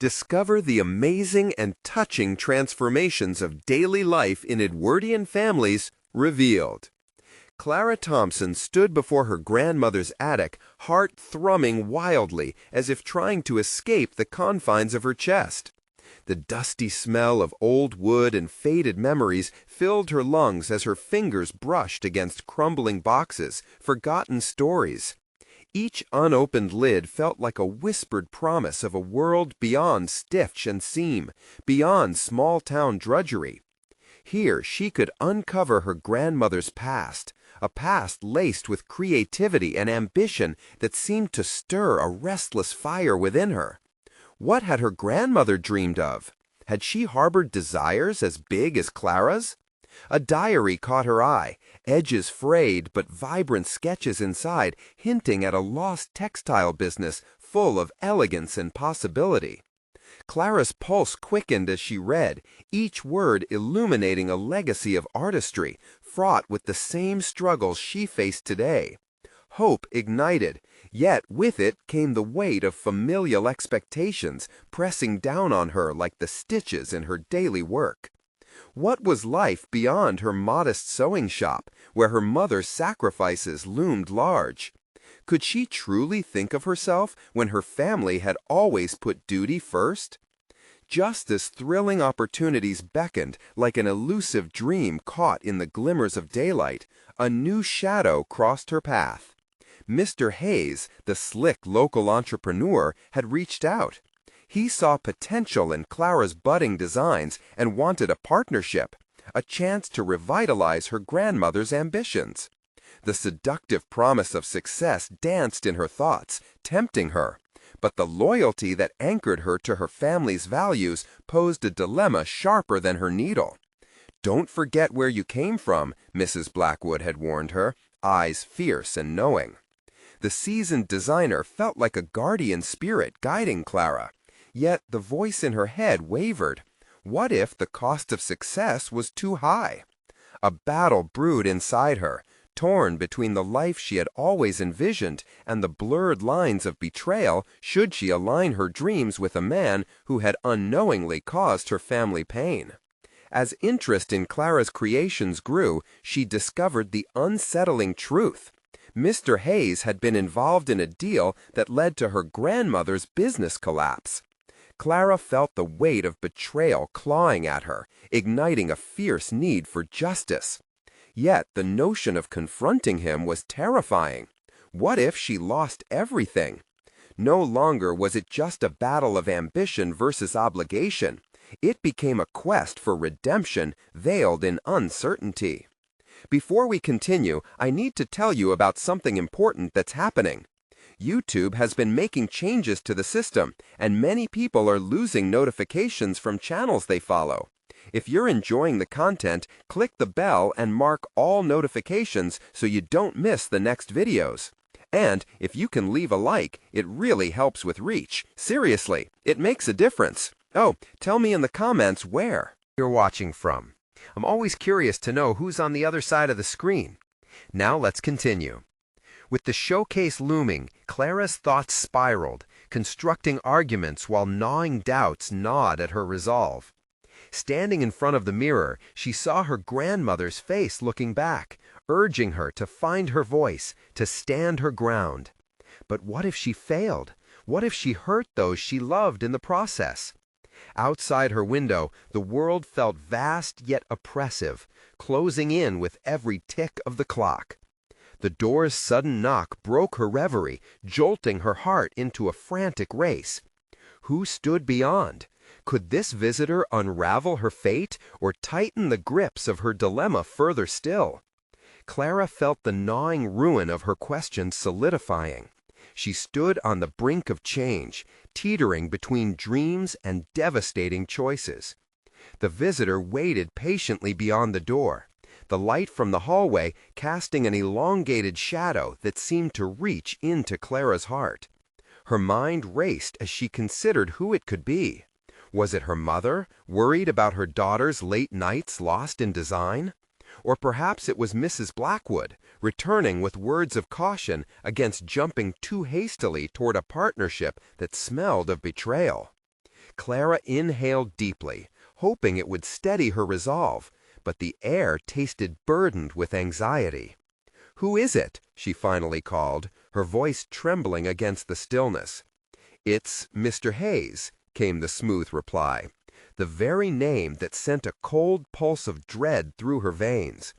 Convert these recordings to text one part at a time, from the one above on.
Discover the amazing and touching transformations of daily life in Edwardian families revealed. Clara Thompson stood before her grandmother's attic, heart thrumming wildly as if trying to escape the confines of her chest. The dusty smell of old wood and faded memories filled her lungs as her fingers brushed against crumbling boxes, forgotten stories. Each unopened lid felt like a whispered promise of a world beyond stitch and seam, beyond small-town drudgery. Here she could uncover her grandmother's past, a past laced with creativity and ambition that seemed to stir a restless fire within her. What had her grandmother dreamed of? Had she harbored desires as big as Clara's? A diary caught her eye, edges frayed but vibrant sketches inside, hinting at a lost textile business full of elegance and possibility. Clara's pulse quickened as she read, each word illuminating a legacy of artistry, fraught with the same struggles she faced today. Hope ignited, yet with it came the weight of familial expectations pressing down on her like the stitches in her daily work. What was life beyond her modest sewing shop, where her mother's sacrifices loomed large? Could she truly think of herself when her family had always put duty first? Just as thrilling opportunities beckoned like an elusive dream caught in the glimmers of daylight, a new shadow crossed her path. Mr. Hayes, the slick local entrepreneur, had reached out. He saw potential in Clara's budding designs and wanted a partnership, a chance to revitalize her grandmother's ambitions. The seductive promise of success danced in her thoughts, tempting her, but the loyalty that anchored her to her family's values posed a dilemma sharper than her needle. "Don't forget where you came from," Mrs. Blackwood had warned her, eyes fierce and knowing. The seasoned designer felt like a guardian spirit guiding Clara. Yet the voice in her head wavered. What if the cost of success was too high? A battle brewed inside her, torn between the life she had always envisioned and the blurred lines of betrayal should she align her dreams with a man who had unknowingly caused her family pain. As interest in Clara's creations grew, she discovered the unsettling truth. Mr. Hayes had been involved in a deal that led to her grandmother's business collapse. Clara felt the weight of betrayal clawing at her, igniting a fierce need for justice. Yet the notion of confronting him was terrifying. What if she lost everything? No longer was it just a battle of ambition versus obligation. It became a quest for redemption veiled in uncertainty. Before we continue, I need to tell you about something important that's happening. YouTube has been making changes to the system, and many people are losing notifications from channels they follow. If you're enjoying the content, click the bell and mark all notifications so you don't miss the next videos. And if you can leave a like, it really helps with reach. Seriously, it makes a difference. Oh, tell me in the comments where you're watching from. I'm always curious to know who's on the other side of the screen. Now let's continue. With the showcase looming, Clara's thoughts spiraled, constructing arguments while gnawing doubts gnawed at her resolve. Standing in front of the mirror, she saw her grandmother's face looking back, urging her to find her voice, to stand her ground. But what if she failed? What if she hurt those she loved in the process? Outside her window, the world felt vast yet oppressive, closing in with every tick of the clock. The door's sudden knock broke her reverie, jolting her heart into a frantic race. Who stood beyond? Could this visitor unravel her fate or tighten the grips of her dilemma further still? Clara felt the gnawing ruin of her questions solidifying. She stood on the brink of change, teetering between dreams and devastating choices. The visitor waited patiently beyond the door, the light from the hallway casting an elongated shadow that seemed to reach into Clara's heart. Her mind raced as she considered who it could be. Was it her mother, worried about her daughter's late nights lost in design? Or perhaps it was Mrs. Blackwood, returning with words of caution against jumping too hastily toward a partnership that smelled of betrayal. Clara inhaled deeply, hoping it would steady her resolve, but the air tasted burdened with anxiety. "Who is it?" she finally called, her voice trembling against the stillness. "It's Mr. Hayes," came the smooth reply, the very name that sent a cold pulse of dread through her veins.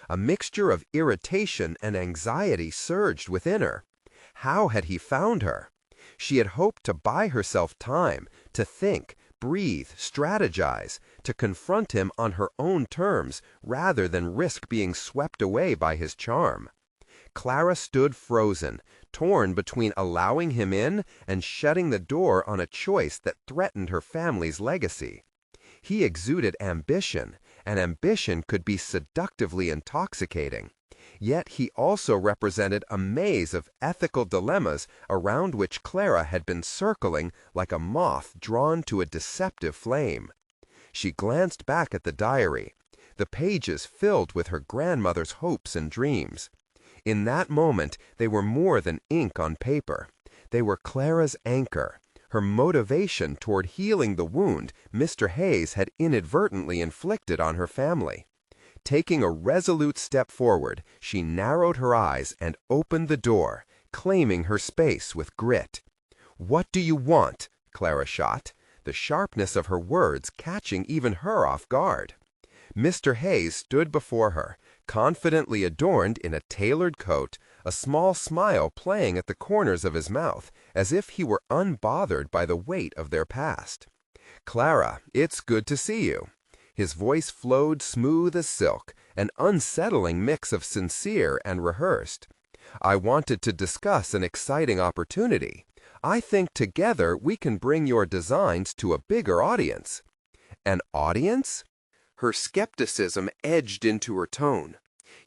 A mixture of irritation and anxiety surged within her. How had he found her? She had hoped to buy herself time, to think, breathe, strategize, to confront him on her own terms rather than risk being swept away by his charm. Clara stood frozen, torn between allowing him in and shutting the door on a choice that threatened her family's legacy. He exuded ambition, and ambition could be seductively intoxicating. Yet he also represented a maze of ethical dilemmas around which Clara had been circling like a moth drawn to a deceptive flame. She glanced back at the diary, the pages filled with her grandmother's hopes and dreams. In that moment, they were more than ink on paper. They were Clara's anchor, her motivation toward healing the wound Mr. Hayes had inadvertently inflicted on her family. Taking a resolute step forward, she narrowed her eyes and opened the door, claiming her space with grit. "What do you want?" Clara shot, the sharpness of her words catching even her off guard. Mr. Hayes stood before her, confidently adorned in a tailored coat, a small smile playing at the corners of his mouth, as if he were unbothered by the weight of their past. "Clara, it's good to see you." His voice flowed smooth as silk, an unsettling mix of sincere and rehearsed. "I wanted to discuss an exciting opportunity. I think together we can bring your designs to a bigger audience." "An audience?" Her skepticism edged into her tone.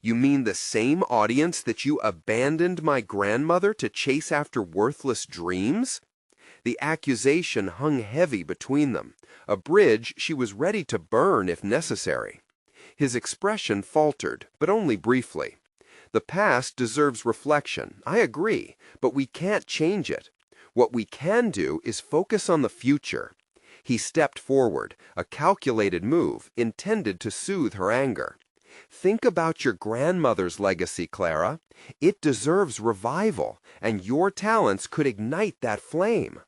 "You mean the same audience that you abandoned my grandmother to chase after worthless dreams?" The accusation hung heavy between them, a bridge she was ready to burn if necessary. His expression faltered, but only briefly. "The past deserves reflection, I agree, but we can't change it. What we can do is focus on the future." He stepped forward, a calculated move intended to soothe her anger. "Think about your grandmother's legacy, Clara. It deserves revival, and your talents could ignite that flame."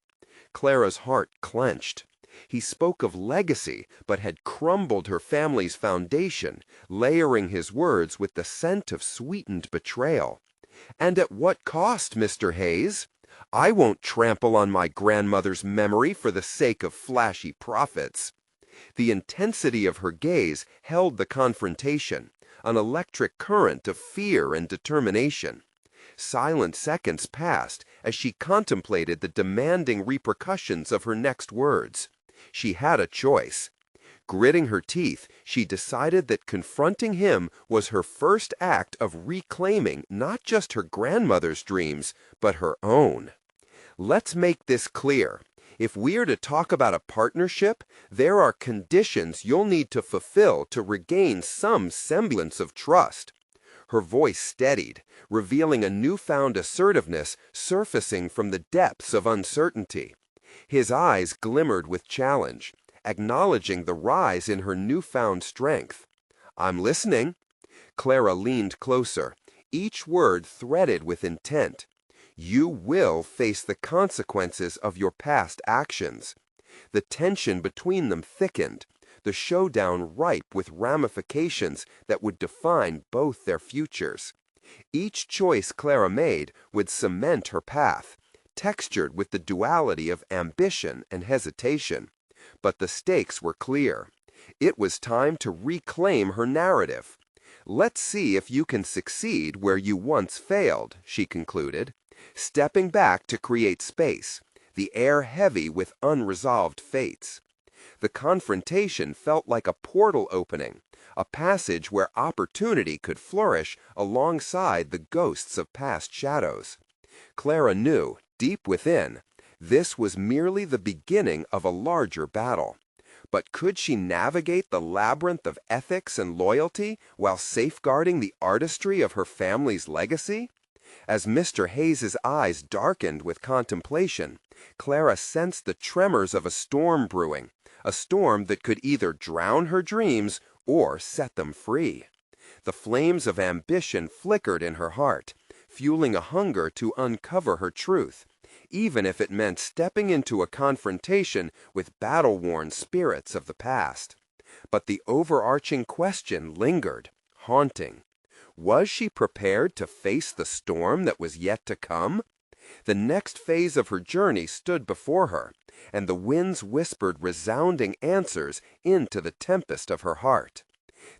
Clara's heart clenched. He spoke of legacy, but had crumbled her family's foundation, layering his words with the scent of sweetened betrayal. "And at what cost, Mr. Hayes? I won't trample on my grandmother's memory for the sake of flashy profits." The intensity of her gaze held the confrontation, an electric current of fear and determination. Silent seconds passed as she contemplated the demanding repercussions of her next words. She had a choice. Gritting her teeth, she decided that confronting him was her first act of reclaiming not just her grandmother's dreams, but her own. "Let's make this clear. If we're to talk about a partnership, there are conditions you'll need to fulfill to regain some semblance of trust." Her voice steadied, revealing a newfound assertiveness surfacing from the depths of uncertainty. His eyes glimmered with challenge, acknowledging the rise in her newfound strength. "I'm listening." Clara leaned closer, each word threaded with intent. "You will face the consequences of your past actions." The tension between them thickened, the showdown ripe with ramifications that would define both their futures. Each choice Clara made would cement her path, textured with the duality of ambition and hesitation. But the stakes were clear. It was time to reclaim her narrative. "Let's see if you can succeed where you once failed," she concluded, stepping back to create space, the air heavy with unresolved fates. The confrontation felt like a portal opening, a passage where opportunity could flourish alongside the ghosts of past shadows. Clara knew, deep within, this was merely the beginning of a larger battle. But could she navigate the labyrinth of ethics and loyalty while safeguarding the artistry of her family's legacy? As Mr. Hayes's eyes darkened with contemplation, Clara sensed the tremors of a storm brewing, a storm that could either drown her dreams or set them free. The flames of ambition flickered in her heart, fueling a hunger to uncover her truth, even if it meant stepping into a confrontation with battle-worn spirits of the past. But the overarching question lingered, haunting. Was she prepared to face the storm that was yet to come? The next phase of her journey stood before her, and the winds whispered resounding answers into the tempest of her heart.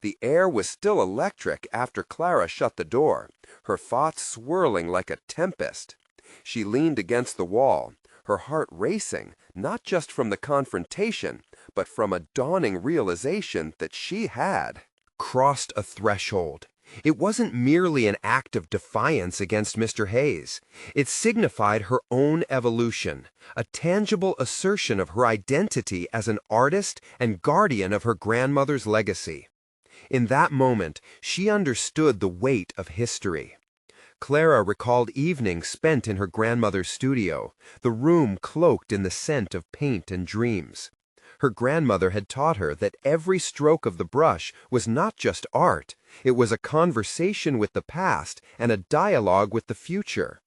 The air was still electric after Clara shut the door, her thoughts swirling like a tempest. She leaned against the wall, her heart racing, not just from the confrontation, but from a dawning realization that she had crossed a threshold. It wasn't merely an act of defiance against Mr. Hayes. It signified her own evolution, a tangible assertion of her identity as an artist and guardian of her grandmother's legacy. In that moment, she understood the weight of history. Clara recalled evenings spent in her grandmother's studio, the room cloaked in the scent of paint and dreams. Her grandmother had taught her that every stroke of the brush was not just art, it was a conversation with the past and a dialogue with the future.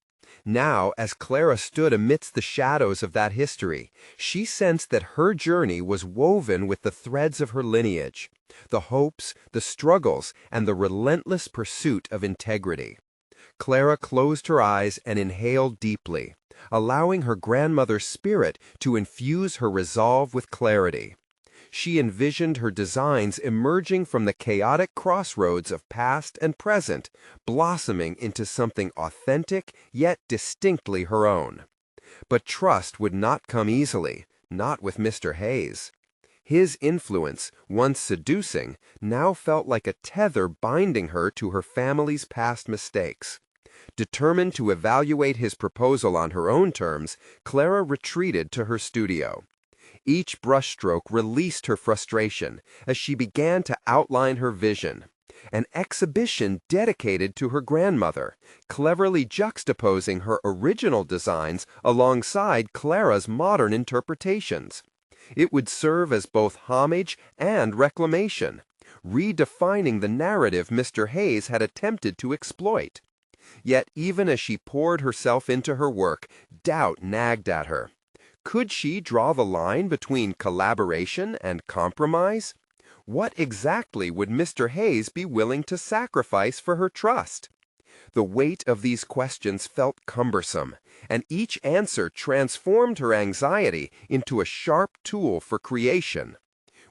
Now, as Clara stood amidst the shadows of that history, she sensed that her journey was woven with the threads of her lineage, the hopes, the struggles, and the relentless pursuit of integrity. Clara closed her eyes and inhaled deeply, allowing her grandmother's spirit to infuse her resolve with clarity. She envisioned her designs emerging from the chaotic crossroads of past and present, blossoming into something authentic yet distinctly her own. But trust would not come easily, not with Mr. Hayes. His influence, once seducing, now felt like a tether binding her to her family's past mistakes. Determined to evaluate his proposal on her own terms, Clara retreated to her studio. Each brushstroke released her frustration as she began to outline her vision. An exhibition dedicated to her grandmother, cleverly juxtaposing her original designs alongside Clara's modern interpretations. It would serve as both homage and reclamation, redefining the narrative Mr. Hayes had attempted to exploit. Yet even as she poured herself into her work, doubt nagged at her. Could she draw the line between collaboration and compromise? What exactly would Mr. Hayes be willing to sacrifice for her trust? The weight of these questions felt cumbersome, and each answer transformed her anxiety into a sharp tool for creation.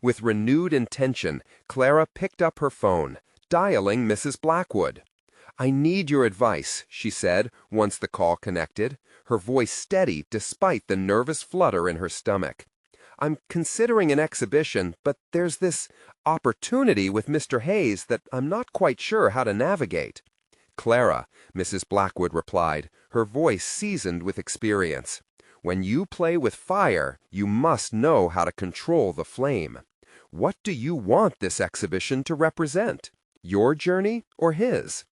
With renewed intention, Clara picked up her phone, dialing Mrs. Blackwood. "I need your advice," she said, once the call connected, her voice steady despite the nervous flutter in her stomach. "I'm considering an exhibition, but there's this opportunity with Mr. Hayes that I'm not quite sure how to navigate." "Clara," Mrs. Blackwood replied, her voice seasoned with experience, "when you play with fire, you must know how to control the flame. What do you want this exhibition to represent? Your journey or his?"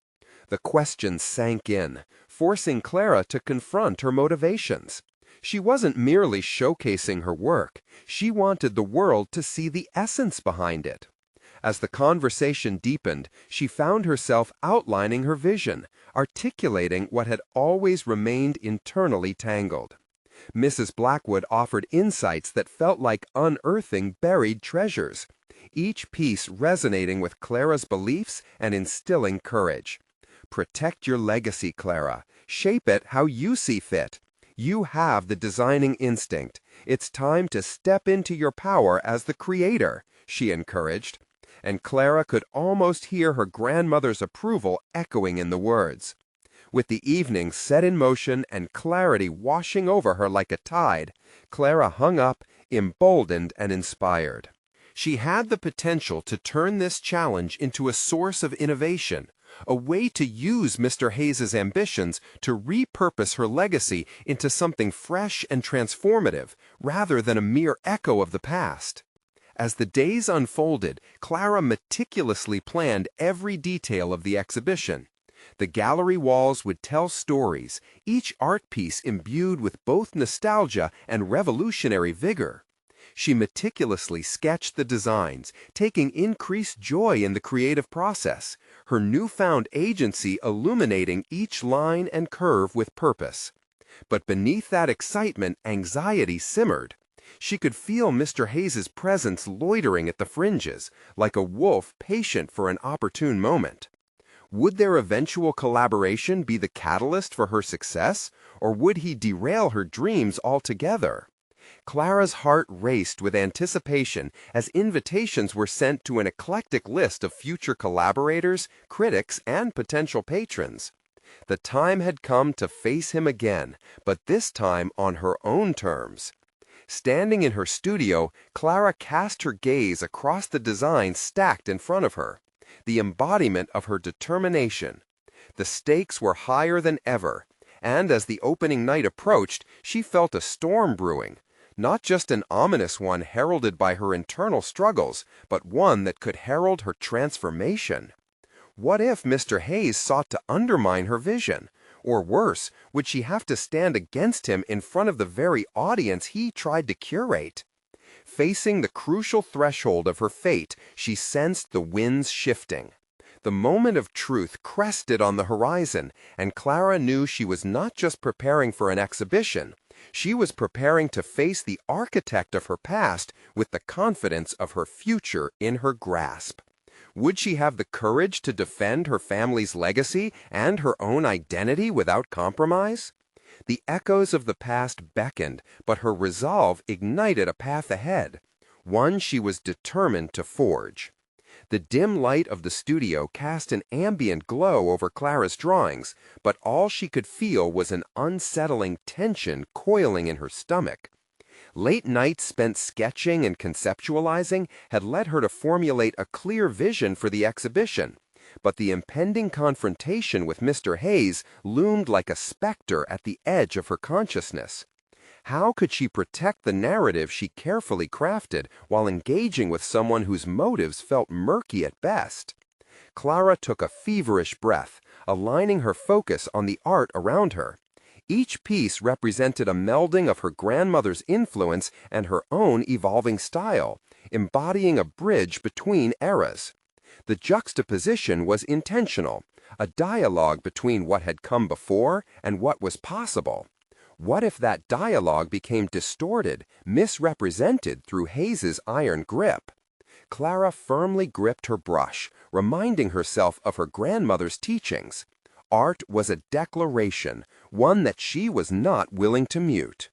The question sank in, forcing Clara to confront her motivations. She wasn't merely showcasing her work. She wanted the world to see the essence behind it. As the conversation deepened, she found herself outlining her vision, articulating what had always remained internally tangled. Mrs. Blackwood offered insights that felt like unearthing buried treasures, each piece resonating with Clara's beliefs and instilling courage. Protect your legacy, Clara. Shape it how you see fit. You have the designing instinct. It's time to step into your power as the creator, she encouraged. And Clara could almost hear her grandmother's approval echoing in the words. With the evening set in motion and clarity washing over her like a tide, Clara hung up, emboldened and inspired. She had the potential to turn this challenge into a source of innovation, a way to use Mr. Hayes's ambitions to repurpose her legacy into something fresh and transformative, rather than a mere echo of the past. As the days unfolded, Clara meticulously planned every detail of the exhibition. The gallery walls would tell stories, each art piece imbued with both nostalgia and revolutionary vigor. She meticulously sketched the designs, taking increased joy in the creative process, her newfound agency illuminating each line and curve with purpose. But beneath that excitement, anxiety simmered. She could feel Mr. Hayes's presence loitering at the fringes, like a wolf patient for an opportune moment. Would their eventual collaboration be the catalyst for her success, or would he derail her dreams altogether? Clara's heart raced with anticipation as invitations were sent to an eclectic list of future collaborators, critics, and potential patrons. The time had come to face him again, but this time on her own terms. Standing in her studio, Clara cast her gaze across the designs stacked in front of her, the embodiment of her determination. The stakes were higher than ever, and as the opening night approached, she felt a storm brewing. Not just an ominous one heralded by her internal struggles, but one that could herald her transformation. What if Mr. Hayes sought to undermine her vision? Or worse, would she have to stand against him in front of the very audience he tried to curate? Facing the crucial threshold of her fate, she sensed the winds shifting. The moment of truth crested on the horizon, and Clara knew she was not just preparing for an exhibition. She was preparing to face the architect of her past with the confidence of her future in her grasp. Would she have the courage to defend her family's legacy and her own identity without compromise? The echoes of the past beckoned, but her resolve ignited a path ahead, one she was determined to forge. The dim light of the studio cast an ambient glow over Clara's drawings, but all she could feel was an unsettling tension coiling in her stomach. Late nights spent sketching and conceptualizing had led her to formulate a clear vision for the exhibition, but the impending confrontation with Mr. Hayes loomed like a specter at the edge of her consciousness. How could she protect the narrative she carefully crafted while engaging with someone whose motives felt murky at best? Clara took a feverish breath, aligning her focus on the art around her. Each piece represented a melding of her grandmother's influence and her own evolving style, embodying a bridge between eras. The juxtaposition was intentional, a dialogue between what had come before and what was possible. What if that dialogue became distorted, misrepresented through Hayes's iron grip? Clara firmly gripped her brush, reminding herself of her grandmother's teachings. Art was a declaration, one that she was not willing to mute.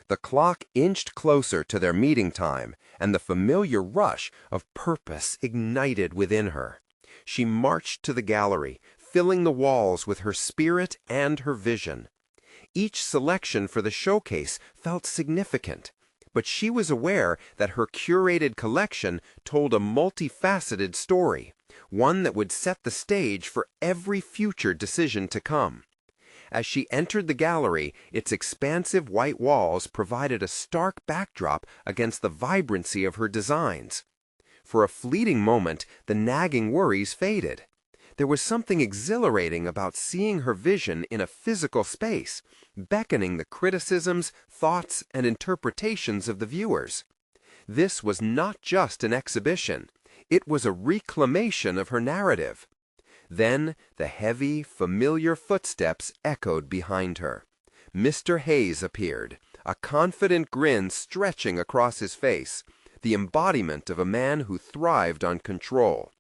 The clock inched closer to their meeting time, and the familiar rush of purpose ignited within her. She marched to the gallery, filling the walls with her spirit and her vision. Each selection for the showcase felt significant, but she was aware that her curated collection told a multifaceted story, one that would set the stage for every future decision to come. As she entered the gallery, its expansive white walls provided a stark backdrop against the vibrancy of her designs. For a fleeting moment, the nagging worries faded. There was something exhilarating about seeing her vision in a physical space, beckoning the criticisms, thoughts, and interpretations of the viewers. This was not just an exhibition. It was a reclamation of her narrative. Then the heavy, familiar footsteps echoed behind her. Mr. Hayes appeared, a confident grin stretching across his face, the embodiment of a man who thrived on control.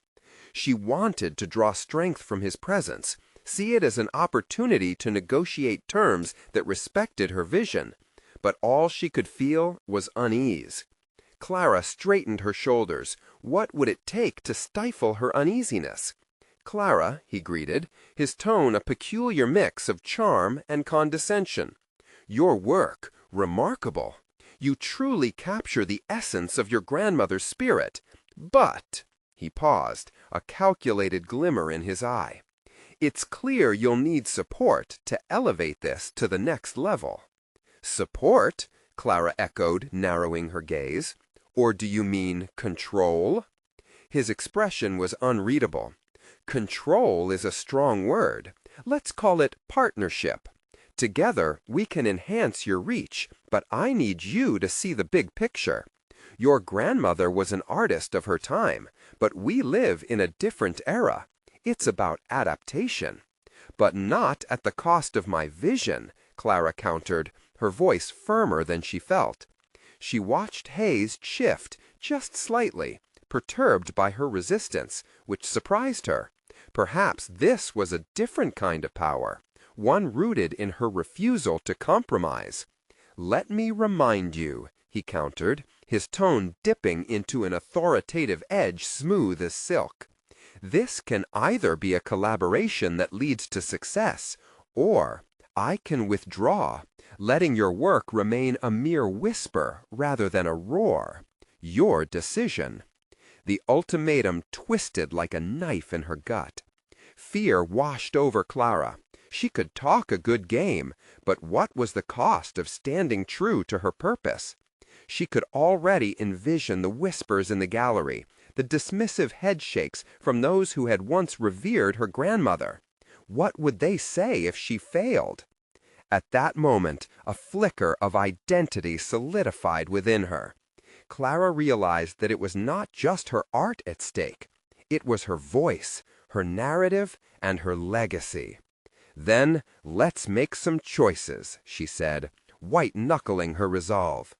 She wanted to draw strength from his presence, see it as an opportunity to negotiate terms that respected her vision, but all she could feel was unease. Clara straightened her shoulders. What would it take to stifle her uneasiness? "Clara," he greeted, his tone a peculiar mix of charm and condescension. "Your work, remarkable. You truly capture the essence of your grandmother's spirit. But," he paused, a calculated glimmer in his eye, "it's clear you'll need support to elevate this to the next level." "Support?" Clara echoed, narrowing her gaze. "Or do you mean control?" His expression was unreadable. Control is a strong word. Let's call it partnership. Together, we can enhance your reach, but I need you to see the big picture. Your grandmother was an artist of her time, but we live in a different era. It's about adaptation. But not at the cost of my vision, Clara countered, her voice firmer than she felt. She watched Hayes shift just slightly, perturbed by her resistance, which surprised her. Perhaps this was a different kind of power, one rooted in her refusal to compromise. "Let me remind you," he countered, his tone dipping into an authoritative edge smooth as silk. "This can either be a collaboration that leads to success, or I can withdraw, letting your work remain a mere whisper rather than a roar. Your decision." The ultimatum twisted like a knife in her gut. Fear washed over Clara. She could talk a good game, but what was the cost of standing true to her purpose? She could already envision the whispers in the gallery, the dismissive headshakes from those who had once revered her grandmother. What would they say if she failed? At that moment, a flicker of identity solidified within her. Clara realized that it was not just her art at stake. It was her voice, her narrative, and her legacy. "Then let's make some choices," she said, white-knuckling her resolve.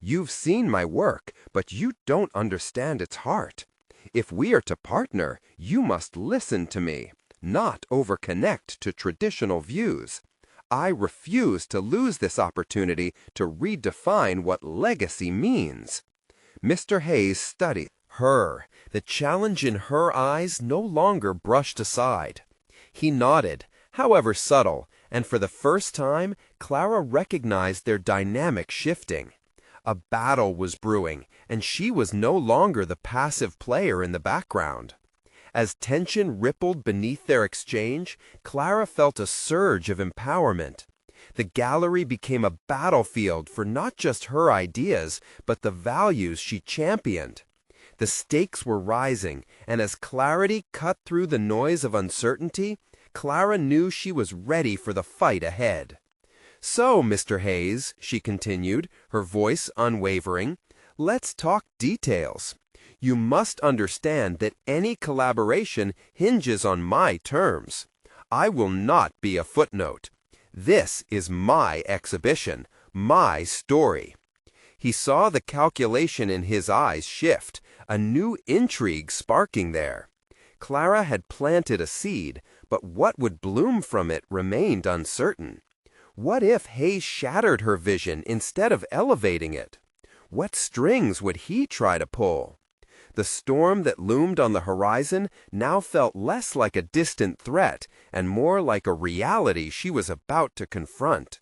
"You've seen my work, but you don't understand its heart. If we are to partner, you must listen to me, not overconnect to traditional views. I refuse to lose this opportunity to redefine what legacy means." Mr. Hayes studied her, the challenge in her eyes no longer brushed aside. He nodded, however subtle, and for the first time, Clara recognized their dynamic shifting. A battle was brewing, and she was no longer the passive player in the background. As tension rippled beneath their exchange, Clara felt a surge of empowerment. The gallery became a battlefield for not just her ideas, but the values she championed. The stakes were rising, and as clarity cut through the noise of uncertainty, Clara knew she was ready for the fight ahead. "So, Mr. Hayes," she continued, her voice unwavering, "let's talk details. You must understand that any collaboration hinges on my terms. I will not be a footnote. This is my exhibition, my story." He saw the calculation in his eyes shift, a new intrigue sparking there. Clara had planted a seed, but what would bloom from it remained uncertain. What if Hayes shattered her vision instead of elevating it? What strings would he try to pull? The storm that loomed on the horizon now felt less like a distant threat and more like a reality she was about to confront.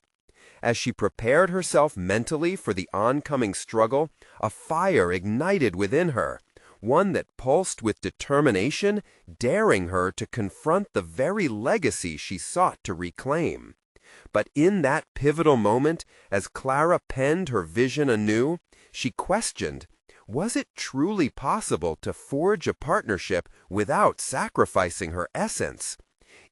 As she prepared herself mentally for the oncoming struggle, a fire ignited within her, one that pulsed with determination, daring her to confront the very legacy she sought to reclaim. But in that pivotal moment, as Clara penned her vision anew, she questioned, was it truly possible to forge a partnership without sacrificing her essence?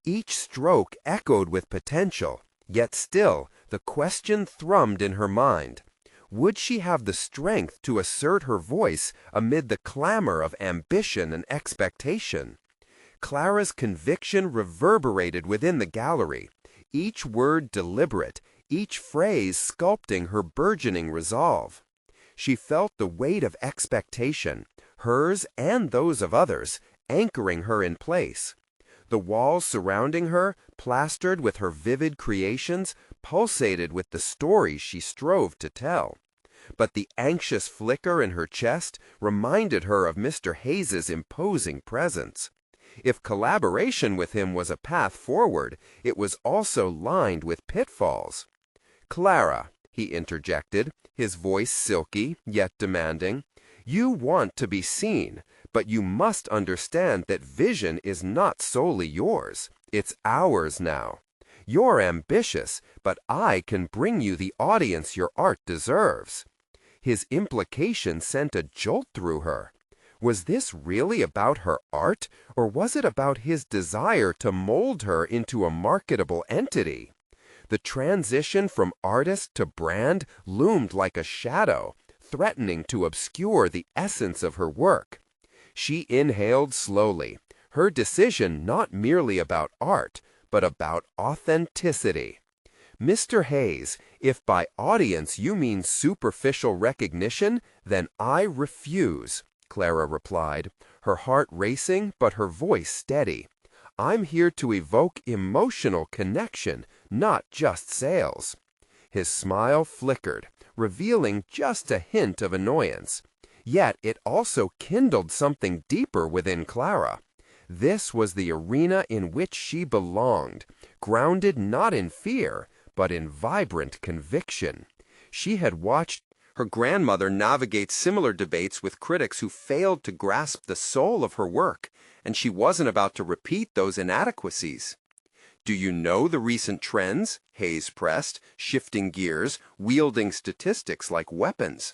Each stroke echoed with potential, yet still the question thrummed in her mind. Would she have the strength to assert her voice amid the clamor of ambition and expectation? Clara's conviction reverberated within the gallery, each word deliberate, each phrase sculpting her burgeoning resolve. She felt the weight of expectation, hers and those of others, anchoring her in place. The walls surrounding her, plastered with her vivid creations, pulsated with the stories she strove to tell. But the anxious flicker in her chest reminded her of Mr. Hayes's imposing presence. If collaboration with him was a path forward, it was also lined with pitfalls. "Clara," he interjected, his voice silky yet demanding, "you want to be seen, but you must understand that vision is not solely yours. It's ours now. You're ambitious, but I can bring you the audience your art deserves." His implication sent a jolt through her. Was this really about her art, or was it about his desire to mold her into a marketable entity? The transition from artist to brand loomed like a shadow, threatening to obscure the essence of her work. She inhaled slowly, her decision not merely about art, but about authenticity. Mr. Hayes, if by audience you mean superficial recognition, then I refuse, Clara replied, her heart racing but her voice steady. I'm here to evoke emotional connection, not just sales. His smile flickered, revealing just a hint of annoyance. Yet it also kindled something deeper within Clara. This was the arena in which she belonged, grounded not in fear, but in vibrant conviction. She had watched her grandmother navigate similar debates with critics who failed to grasp the soul of her work, and she wasn't about to repeat those inadequacies. Do you know the recent trends? Hayes pressed, shifting gears, wielding statistics like weapons.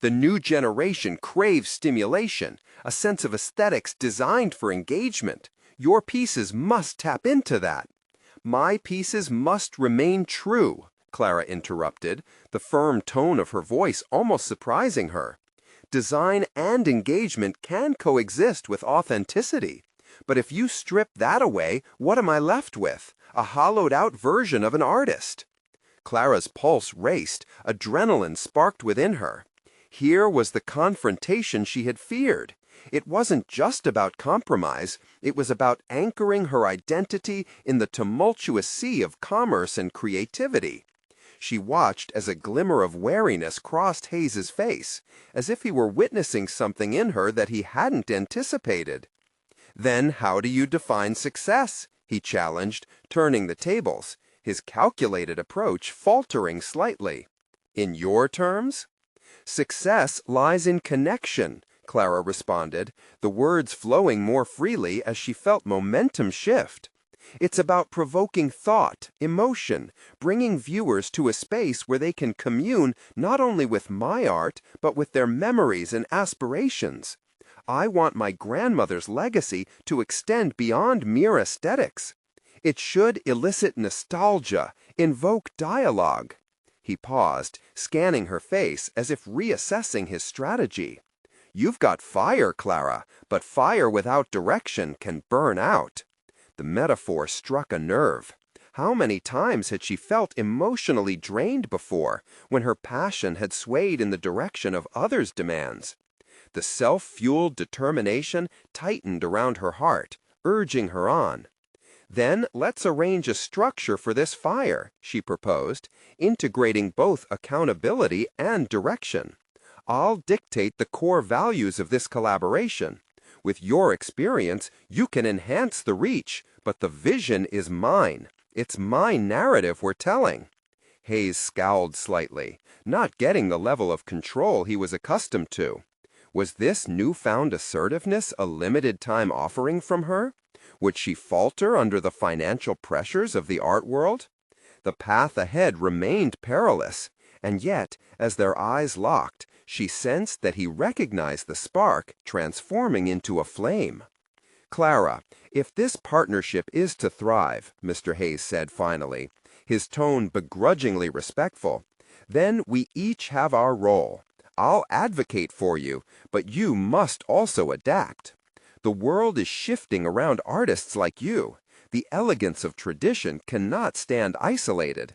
The new generation craves stimulation, a sense of aesthetics designed for engagement. Your pieces must tap into that. My pieces must remain true, Clara interrupted, the firm tone of her voice almost surprising her. Design and engagement can coexist with authenticity. But if you strip that away, what am I left with? A hollowed-out version of an artist. Clara's pulse raced, adrenaline sparked within her. Here was the confrontation she had feared. It wasn't just about compromise, it was about anchoring her identity in the tumultuous sea of commerce and creativity. She watched as a glimmer of wariness crossed Hayes's face, as if he were witnessing something in her that he hadn't anticipated. Then how do you define success? He challenged, turning the tables, his calculated approach faltering slightly. In your terms? Success lies in connection, Clara responded, the words flowing more freely as she felt momentum shift. It's about provoking thought, emotion, bringing viewers to a space where they can commune not only with my art, but with their memories and aspirations. I want my grandmother's legacy to extend beyond mere aesthetics. It should elicit nostalgia, invoke dialogue. He paused, scanning her face as if reassessing his strategy. You've got fire, Clara, but fire without direction can burn out. The metaphor struck a nerve. How many times had she felt emotionally drained before, when her passion had swayed in the direction of others' demands? The self-fueled determination tightened around her heart, urging her on. Then let's arrange a structure for this fire, she proposed, integrating both accountability and direction. I'll dictate the core values of this collaboration. With your experience, you can enhance the reach, but the vision is mine. It's my narrative we're telling. Hayes scowled slightly, not getting the level of control he was accustomed to. Was this newfound assertiveness a limited-time offering from her? Would she falter under the financial pressures of the art world? The path ahead remained perilous, and yet, as their eyes locked, she sensed that he recognized the spark transforming into a flame. Clara, if this partnership is to thrive, Mr. Hayes said finally, his tone begrudgingly respectful, then we each have our role. I'll advocate for you, but you must also adapt. The world is shifting around artists like you. The elegance of tradition cannot stand isolated.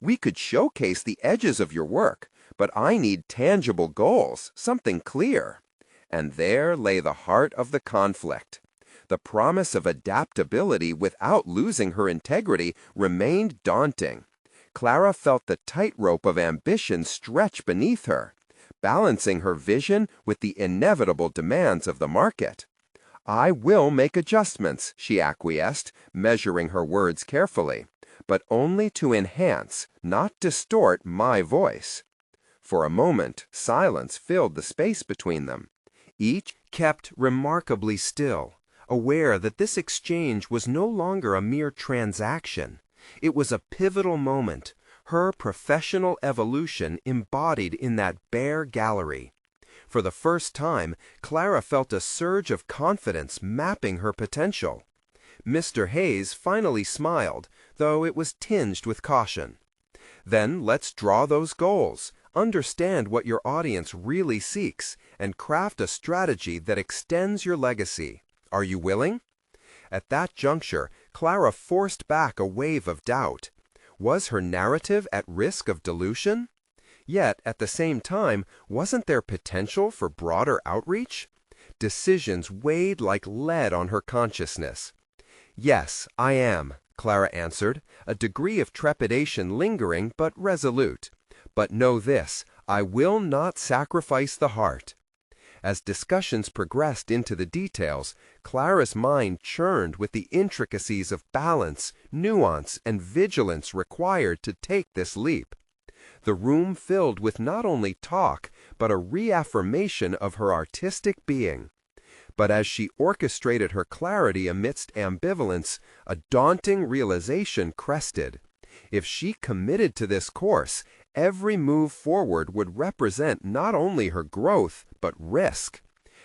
We could showcase the edges of your work, but I need tangible goals, something clear. And there lay the heart of the conflict. The promise of adaptability without losing her integrity remained daunting. Clara felt the tightrope of ambition stretch beneath her, balancing her vision with the inevitable demands of the market. I will make adjustments, she acquiesced, measuring her words carefully, but only to enhance, not distort my voice. For a moment, silence filled the space between them. Each kept remarkably still, aware that this exchange was no longer a mere transaction. It was a pivotal moment, her professional evolution embodied in that bare gallery. For the first time, Clara felt a surge of confidence mapping her potential. Mr. Hayes finally smiled, though it was tinged with caution. Then let's draw those goals, understand what your audience really seeks, and craft a strategy that extends your legacy. Are you willing? At that juncture, Clara forced back a wave of doubt. Was her narrative at risk of dilution? Yet, at the same time, wasn't there potential for broader outreach? Decisions weighed like lead on her consciousness. Yes, I am, Clara answered, a degree of trepidation lingering but resolute. But know this, I will not sacrifice the heart. As discussions progressed into the details, Clara's mind churned with the intricacies of balance, nuance, and vigilance required to take this leap. The room filled with not only talk, but a reaffirmation of her artistic being. But as she orchestrated her clarity amidst ambivalence, a daunting realization crested. If she committed to this course, every move forward would represent not only her growth, but risk.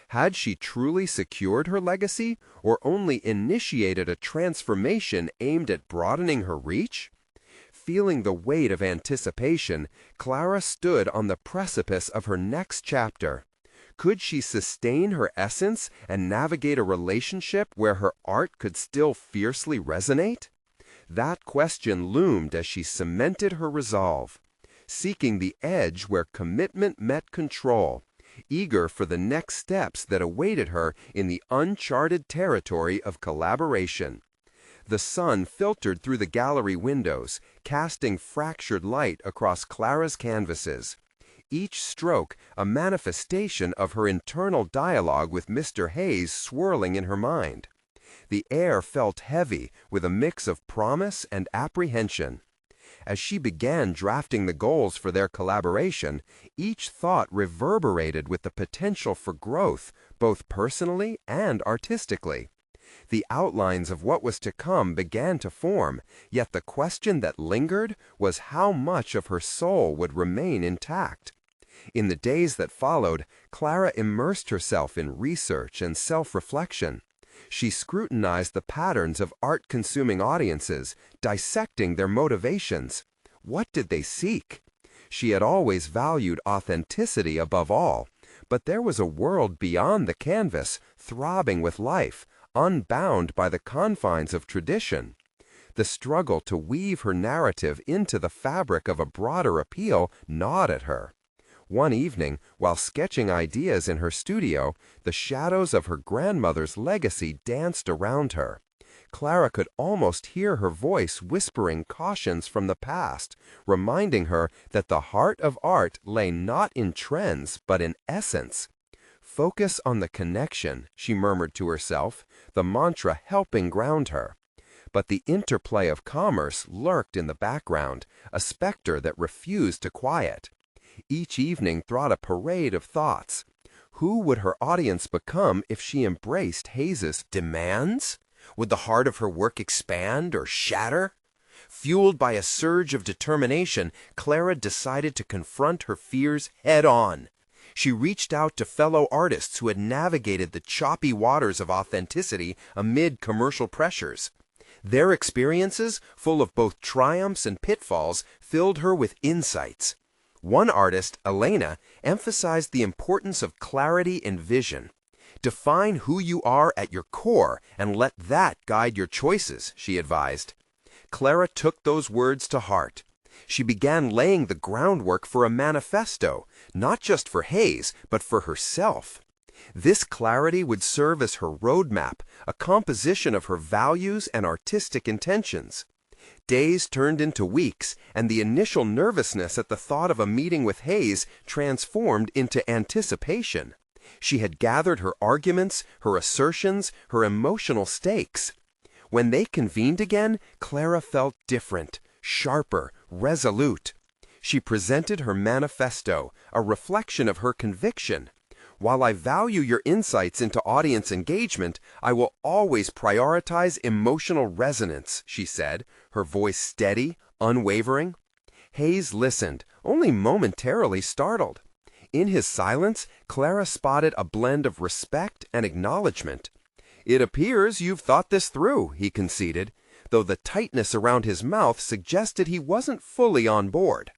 Had she truly secured her legacy, or only initiated a transformation aimed at broadening her reach? Feeling the weight of anticipation, Clara stood on the precipice of her next chapter. Could she sustain her essence and navigate a relationship where her art could still fiercely resonate? That question loomed as she cemented her resolve, seeking the edge where commitment met control, eager for the next steps that awaited her in the uncharted territory of collaboration. The sun filtered through the gallery windows, casting fractured light across Clara's canvases. Each stroke a manifestation of her internal dialogue with Mr. Hayes swirling in her mind. The air felt heavy with a mix of promise and apprehension. As she began drafting the goals for their collaboration, each thought reverberated with the potential for growth, both personally and artistically. The outlines of what was to come began to form, yet the question that lingered was how much of her soul would remain intact. In the days that followed, Clara immersed herself in research and self-reflection. She scrutinized the patterns of art-consuming audiences, dissecting their motivations. What did they seek? She had always valued authenticity above all, but there was a world beyond the canvas, throbbing with life, unbound by the confines of tradition. The struggle to weave her narrative into the fabric of a broader appeal gnawed at her. One evening, while sketching ideas in her studio, the shadows of her grandmother's legacy danced around her. Clara could almost hear her voice whispering cautions from the past, reminding her that the heart of art lay not in trends but in essence. Focus on the connection, she murmured to herself, the mantra helping ground her. But the interplay of commerce lurked in the background, a specter that refused to quiet. Each evening brought a parade of thoughts. Who would her audience become if she embraced Hayes's demands? Would the heart of her work expand or shatter? Fueled by a surge of determination, Clara decided to confront her fears head-on. She reached out to fellow artists who had navigated the choppy waters of authenticity amid commercial pressures. Their experiences, full of both triumphs and pitfalls, filled her with insights. One artist, Elena, emphasized the importance of clarity and vision. Define who you are at your core and let that guide your choices, she advised. Clara took those words to heart. She began laying the groundwork for a manifesto, not just for Hayes, but for herself. This clarity would serve as her roadmap, a composition of her values and artistic intentions. Days turned into weeks, and the initial nervousness at the thought of a meeting with Hayes transformed into anticipation. She had gathered her arguments, her assertions, her emotional stakes. When they convened again, Clara felt different, sharper, resolute. She presented her manifesto, a reflection of her conviction. While I value your insights into audience engagement, I will always prioritize emotional resonance, she said, her voice steady, unwavering. Hayes listened, only momentarily startled. In his silence, Clara spotted a blend of respect and acknowledgement. "It appears you've thought this through," he conceded, though the tightness around his mouth suggested he wasn't fully on board.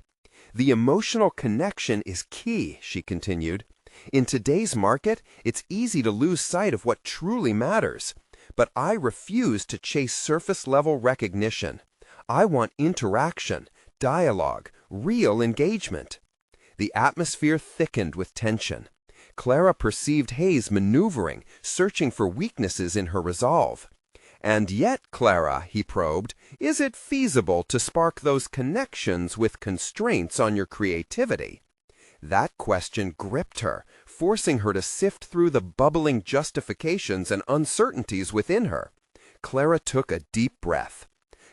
"The emotional connection is key," she continued. "In today's market, it's easy to lose sight of what truly matters. But I refuse to chase surface-level recognition. I want interaction, dialogue, real engagement." The atmosphere thickened with tension. Clara perceived Hayes maneuvering, searching for weaknesses in her resolve. "And yet, Clara," he probed, "is it feasible to spark those connections with constraints on your creativity?" That question gripped her, forcing her to sift through the bubbling justifications and uncertainties within her. Clara took a deep breath.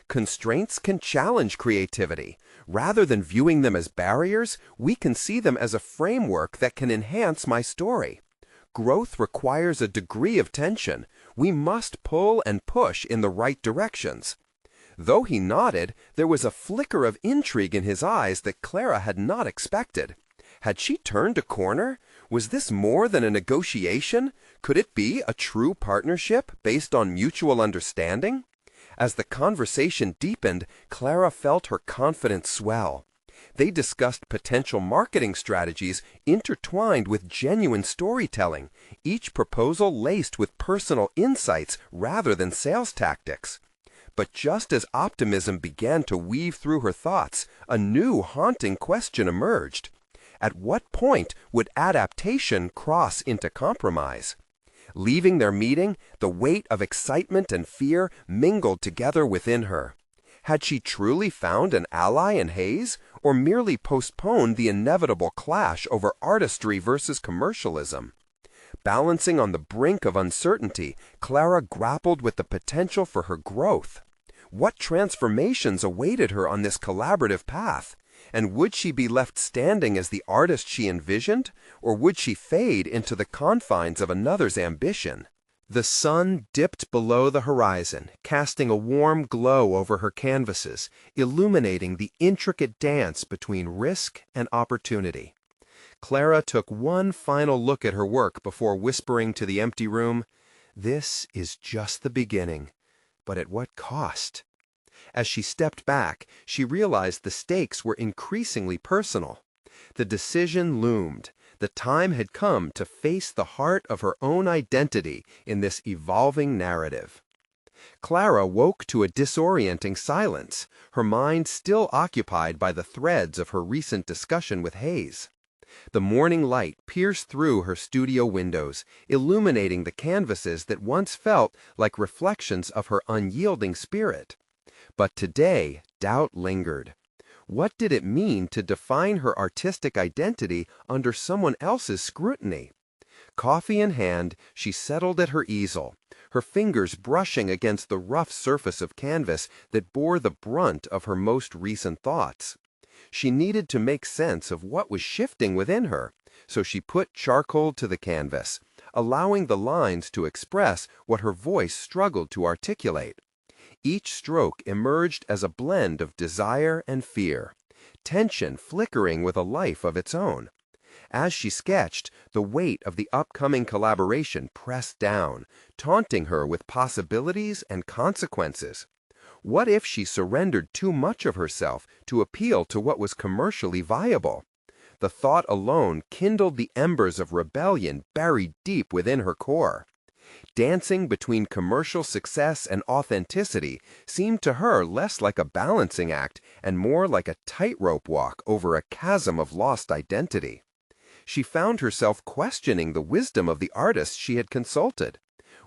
Constraints can challenge creativity. Rather than viewing them as barriers, we can see them as a framework that can enhance my story. Growth requires a degree of tension. We must pull and push in the right directions. Though he nodded, there was a flicker of intrigue in his eyes that Clara had not expected. Had she turned a corner? Was this more than a negotiation? Could it be a true partnership based on mutual understanding? As the conversation deepened, Clara felt her confidence swell. They discussed potential marketing strategies intertwined with genuine storytelling, each proposal laced with personal insights rather than sales tactics. But just as optimism began to weave through her thoughts, a new haunting question emerged. At what point would adaptation cross into compromise? Leaving their meeting, the weight of excitement and fear mingled together within her. Had she truly found an ally in Hayes, or merely postponed the inevitable clash over artistry versus commercialism? Balancing on the brink of uncertainty, Clara grappled with the potential for her growth. What transformations awaited her on this collaborative path? And would she be left standing as the artist she envisioned, or would she fade into the confines of another's ambition? The sun dipped below the horizon, casting a warm glow over her canvases, illuminating the intricate dance between risk and opportunity. Clara took one final look at her work before whispering to the empty room, "This is just the beginning, but at what cost?" As she stepped back, she realized the stakes were increasingly personal. The decision loomed. The time had come to face the heart of her own identity in this evolving narrative. Clara woke to a disorienting silence, her mind still occupied by the threads of her recent discussion with Hayes. The morning light pierced through her studio windows, illuminating the canvases that once felt like reflections of her unyielding spirit. But today, doubt lingered. What did it mean to define her artistic identity under someone else's scrutiny? Coffee in hand, she settled at her easel, her fingers brushing against the rough surface of canvas that bore the brunt of her most recent thoughts. She needed to make sense of what was shifting within her, so she put charcoal to the canvas, allowing the lines to express what her voice struggled to articulate. Each stroke emerged as a blend of desire and fear, tension flickering with a life of its own. As she sketched, the weight of the upcoming collaboration pressed down, taunting her with possibilities and consequences. What if she surrendered too much of herself to appeal to what was commercially viable? The thought alone kindled the embers of rebellion buried deep within her core. Dancing between commercial success and authenticity seemed to her less like a balancing act and more like a tightrope walk over a chasm of lost identity. She found herself questioning the wisdom of the artists she had consulted.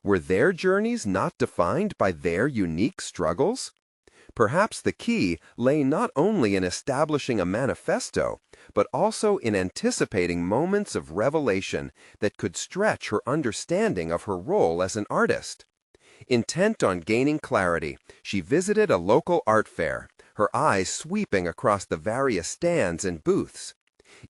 Were their journeys not defined by their unique struggles? Perhaps the key lay not only in establishing a manifesto, but also in anticipating moments of revelation that could stretch her understanding of her role as an artist. Intent on gaining clarity, she visited a local art fair, her eyes sweeping across the various stands and booths.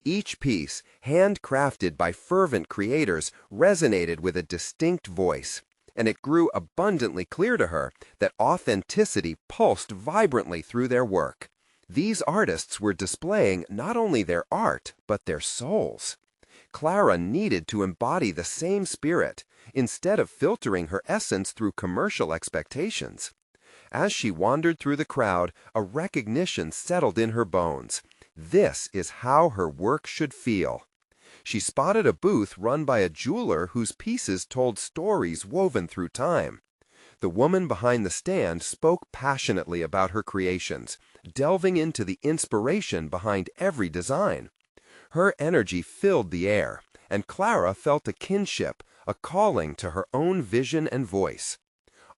Each piece, handcrafted by fervent creators, resonated with a distinct voice, and it grew abundantly clear to her that authenticity pulsed vibrantly through their work. These artists were displaying not only their art, but their souls. Clara needed to embody the same spirit, instead of filtering her essence through commercial expectations. As she wandered through the crowd, a recognition settled in her bones. This is how her work should feel. She spotted a booth run by a jeweler whose pieces told stories woven through time. The woman behind the stand spoke passionately about her creations, delving into the inspiration behind every design. Her energy filled the air, and Clara felt a kinship, a calling to her own vision and voice.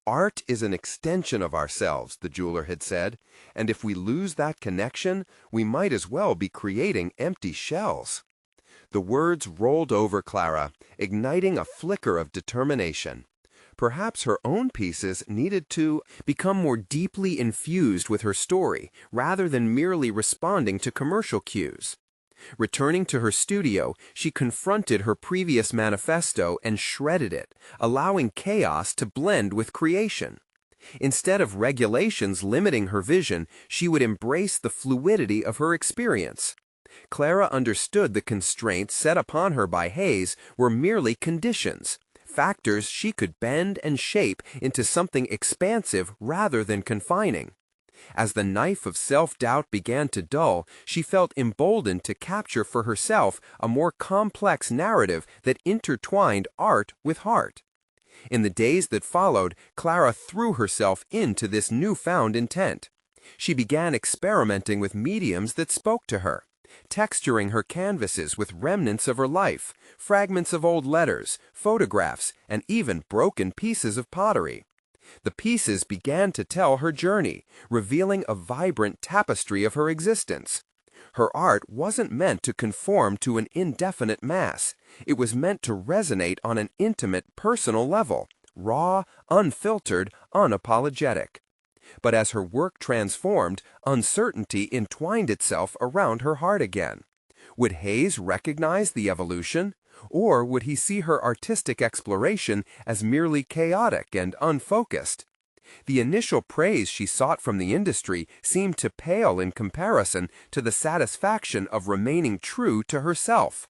Art is an extension of ourselves, the jeweler had said, and if we lose that connection, we might as well be creating empty shells. The words rolled over Clara, igniting a flicker of determination. Perhaps her own pieces needed to become more deeply infused with her story, rather than merely responding to commercial cues. Returning to her studio, she confronted her previous manifesto and shredded it, allowing chaos to blend with creation. Instead of regulations limiting her vision, she would embrace the fluidity of her experience. Clara understood the constraints set upon her by Hayes were merely conditions, factors she could bend and shape into something expansive rather than confining. As the knife of self-doubt began to dull, she felt emboldened to capture for herself a more complex narrative that intertwined art with heart. In the days that followed, Clara threw herself into this newfound intent. She began experimenting with mediums that spoke to her, texturing her canvases with remnants of her life, fragments of old letters, photographs, and even broken pieces of pottery. The pieces began to tell her journey, revealing a vibrant tapestry of her existence. Her art wasn't meant to conform to an indefinite mass. It was meant to resonate on an intimate, personal level, raw, unfiltered, unapologetic. But as her work transformed, uncertainty entwined itself around her heart again. Would Hayes recognize the evolution? Or would he see her artistic exploration as merely chaotic and unfocused? The initial praise she sought from the industry seemed to pale in comparison to the satisfaction of remaining true to herself.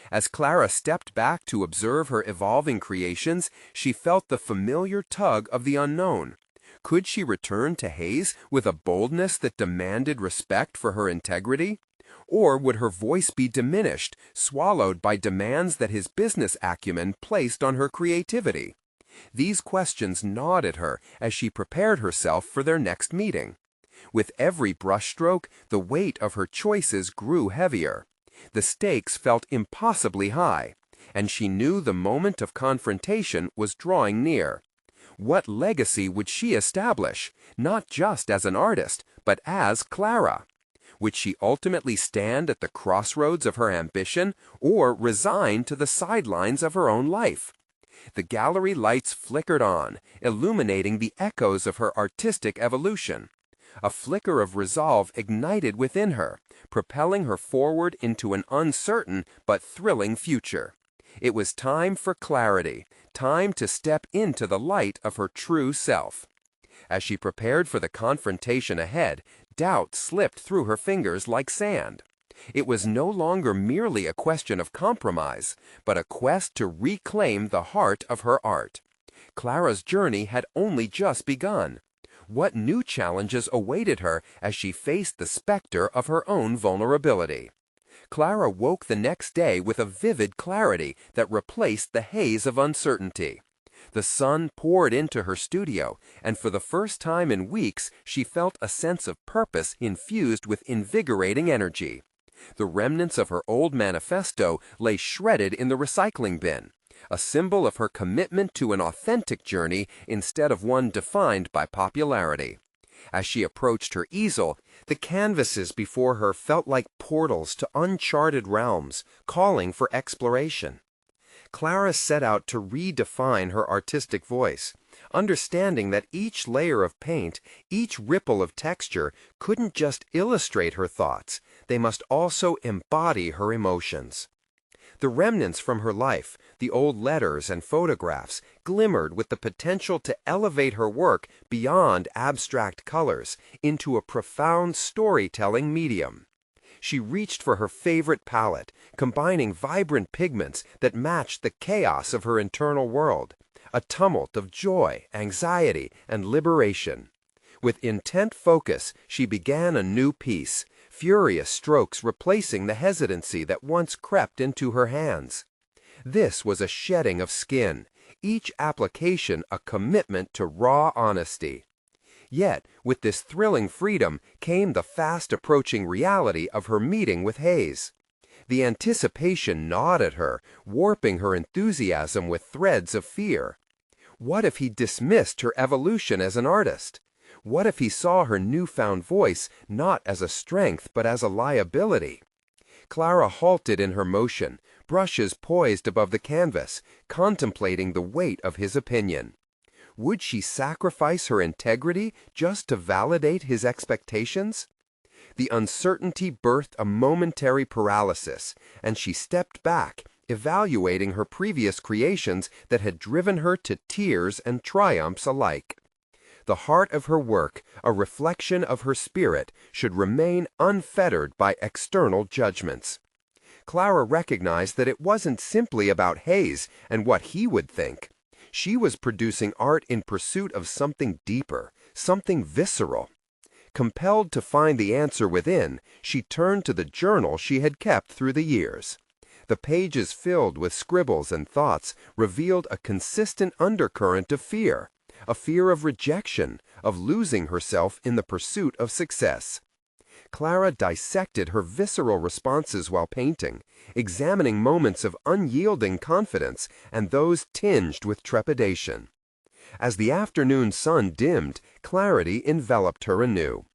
As Clara stepped back to observe her evolving creations, she felt the familiar tug of the unknown. Could she return to Hayes with a boldness that demanded respect for her integrity? Or would her voice be diminished, swallowed by demands that his business acumen placed on her creativity? These questions gnawed at her as she prepared herself for their next meeting. With every brushstroke, the weight of her choices grew heavier. The stakes felt impossibly high, and she knew the moment of confrontation was drawing near. What legacy would she establish, not just as an artist, but as Clara? Would she ultimately stand at the crossroads of her ambition, or resign to the sidelines of her own life? The gallery lights flickered on, illuminating the echoes of her artistic evolution. A flicker of resolve ignited within her, propelling her forward into an uncertain but thrilling future. It was time for clarity, time to step into the light of her true self. As she prepared for the confrontation ahead, doubt slipped through her fingers like sand. It was no longer merely a question of compromise, but a quest to reclaim the heart of her art. Clara's journey had only just begun. What new challenges awaited her as she faced the specter of her own vulnerability? Clara woke the next day with a vivid clarity that replaced the haze of uncertainty. The sun poured into her studio, and for the first time in weeks she felt a sense of purpose infused with invigorating energy. The remnants of her old manifesto lay shredded in the recycling bin, a symbol of her commitment to an authentic journey instead of one defined by popularity. As she approached her easel, the canvases before her felt like portals to uncharted realms, calling for exploration. Clara set out to redefine her artistic voice, understanding that each layer of paint, each ripple of texture, couldn't just illustrate her thoughts, they must also embody her emotions. The remnants from her life, the old letters and photographs, glimmered with the potential to elevate her work beyond abstract colors into a profound storytelling medium. She reached for her favorite palette, combining vibrant pigments that matched the chaos of her internal world, a tumult of joy, anxiety, and liberation. With intent focus, she began a new piece, furious strokes replacing the hesitancy that once crept into her hands. This was a shedding of skin, each application a commitment to raw honesty. Yet, with this thrilling freedom came the fast-approaching reality of her meeting with Hayes. The anticipation gnawed at her, warping her enthusiasm with threads of fear. What if he dismissed her evolution as an artist? What if he saw her newfound voice not as a strength but as a liability? Clara halted in her motion, brushes poised above the canvas, contemplating the weight of his opinion. Would she sacrifice her integrity just to validate his expectations? The uncertainty birthed a momentary paralysis, and she stepped back, evaluating her previous creations that had driven her to tears and triumphs alike. The heart of her work, a reflection of her spirit, should remain unfettered by external judgments. Clara recognized that it wasn't simply about Hayes and what he would think. She was producing art in pursuit of something deeper, something visceral. Compelled to find the answer within, she turned to the journal she had kept through the years. The pages filled with scribbles and thoughts revealed a consistent undercurrent of fear, a fear of rejection, of losing herself in the pursuit of success. Clara dissected her visceral responses while painting, examining moments of unyielding confidence and those tinged with trepidation. As the afternoon sun dimmed, clarity enveloped her anew.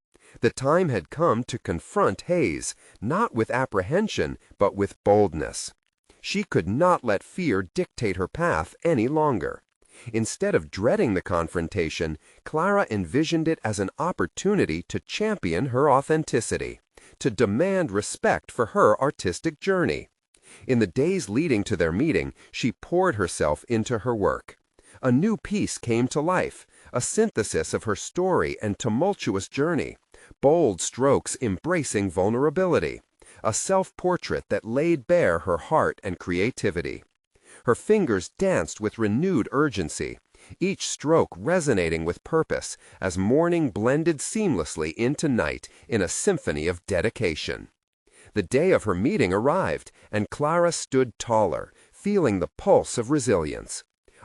The time had come to confront Hayes, not with apprehension, but with boldness. She could not let fear dictate her path any longer. Instead of dreading the confrontation, Clara envisioned it as an opportunity to champion her authenticity, to demand respect for her artistic journey. In the days leading to their meeting, she poured herself into her work. A new piece came to life, a synthesis of her story and tumultuous journey, bold strokes embracing vulnerability, a self-portrait that laid bare her heart and creativity. Her fingers danced with renewed urgency, each stroke resonating with purpose as morning blended seamlessly into night in a symphony of dedication. The day of her meeting arrived, and Clara stood taller, feeling the pulse of resilience.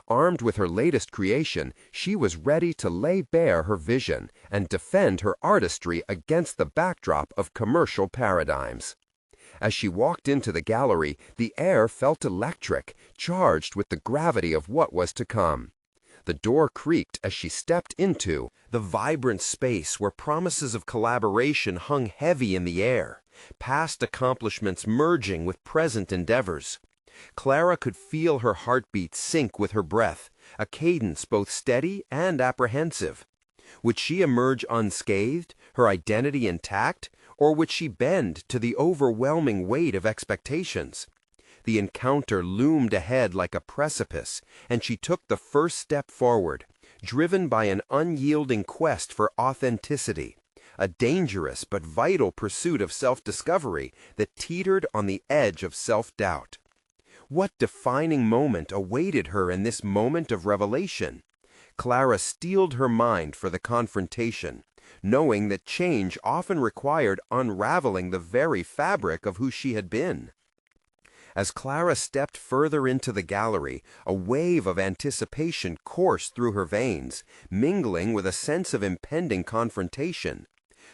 Armed with her latest creation, she was ready to lay bare her vision and defend her artistry against the backdrop of commercial paradigms. As she walked into the gallery, the air felt electric, charged with the gravity of what was to come. The door creaked as she stepped into the vibrant space where promises of collaboration hung heavy in the air, past accomplishments merging with present endeavors. Clara could feel her heartbeat sync with her breath, a cadence both steady and apprehensive. Would she emerge unscathed, her identity intact, or would she bend to the overwhelming weight of expectations? The encounter loomed ahead like a precipice, and she took the first step forward, driven by an unyielding quest for authenticity, a dangerous but vital pursuit of self-discovery that teetered on the edge of self-doubt. What defining moment awaited her in this moment of revelation? Clara steeled her mind for the confrontation, knowing that change often required unraveling the very fabric of who she had been. As Clara stepped further into the gallery, a wave of anticipation coursed through her veins, mingling with a sense of impending confrontation.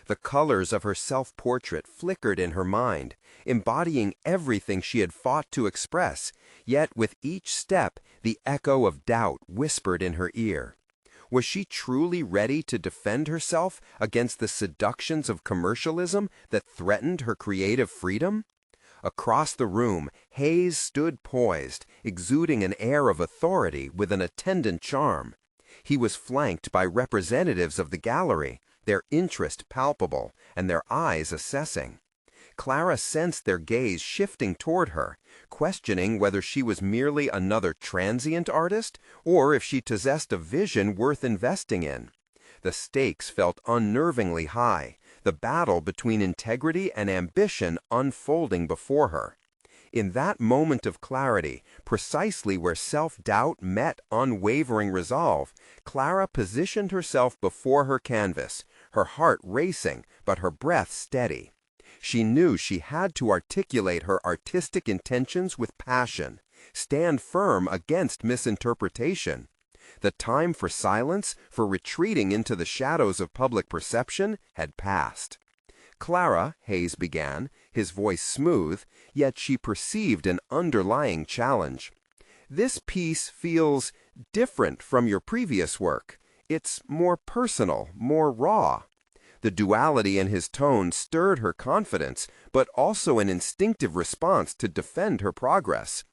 The colors of her self-portrait flickered in her mind, embodying everything she had fought to express, yet with each step the echo of doubt whispered in her ear. Was she truly ready to defend herself against the seductions of commercialism that threatened her creative freedom? Across the room, Hayes stood poised, exuding an air of authority with an attendant charm. He was flanked by representatives of the gallery, their interest palpable and their eyes assessing. Clara sensed their gaze shifting toward her, questioning whether she was merely another transient artist or if she possessed a vision worth investing in. The stakes felt unnervingly high, the battle between integrity and ambition unfolding before her. In that moment of clarity, precisely where self-doubt met unwavering resolve, Clara positioned herself before her canvas, her heart racing but her breath steady. She knew she had to articulate her artistic intentions with passion, stand firm against misinterpretation. The time for silence, for retreating into the shadows of public perception, had passed. "Clara," Hayes began, his voice smooth, yet she perceived an underlying challenge. "This piece feels different from your previous work. It's more personal, more raw." The duality in his tone stirred her confidence, but also an instinctive response to defend her progress.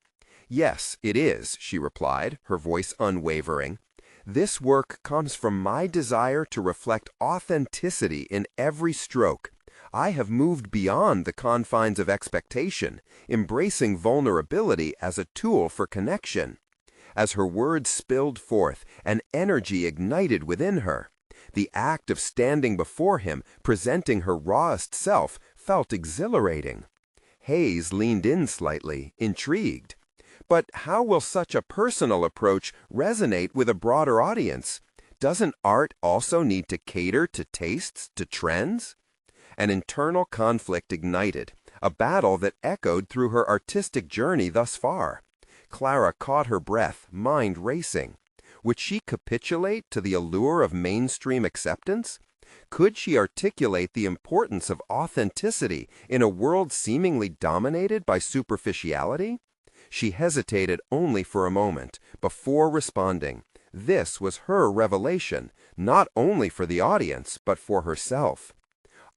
"Yes, it is," she replied, her voice unwavering. "This work comes from my desire to reflect authenticity in every stroke. I have moved beyond the confines of expectation, embracing vulnerability as a tool for connection." As her words spilled forth, an energy ignited within her. The act of standing before him, presenting her rawest self, felt exhilarating. Hayes leaned in slightly, intrigued. "But how will such a personal approach resonate with a broader audience? Doesn't art also need to cater to tastes, to trends?" An internal conflict ignited, a battle that echoed through her artistic journey thus far. Clara caught her breath, mind racing. Would she capitulate to the allure of mainstream acceptance? Could she articulate the importance of authenticity in a world seemingly dominated by superficiality? She hesitated only for a moment, before responding. This was her revelation, not only for the audience, but for herself.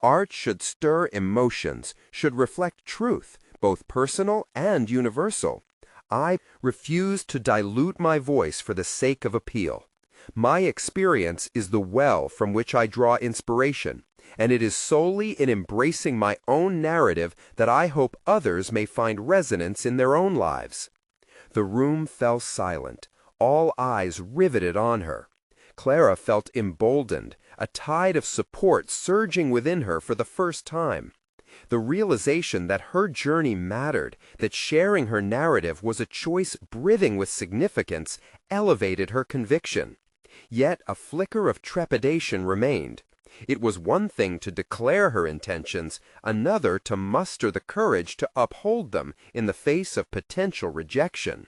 Art should stir emotions, should reflect truth, both personal and universal. I refuse to dilute my voice for the sake of appeal. My experience is the well from which I draw inspiration, and it is solely in embracing my own narrative that I hope others may find resonance in their own lives." The room fell silent, all eyes riveted on her. Clara felt emboldened, a tide of support surging within her for the first time. The realization that her journey mattered, that sharing her narrative was a choice breathing with significance, elevated her conviction. Yet a flicker of trepidation remained. It was one thing to declare her intentions, another to muster the courage to uphold them in the face of potential rejection.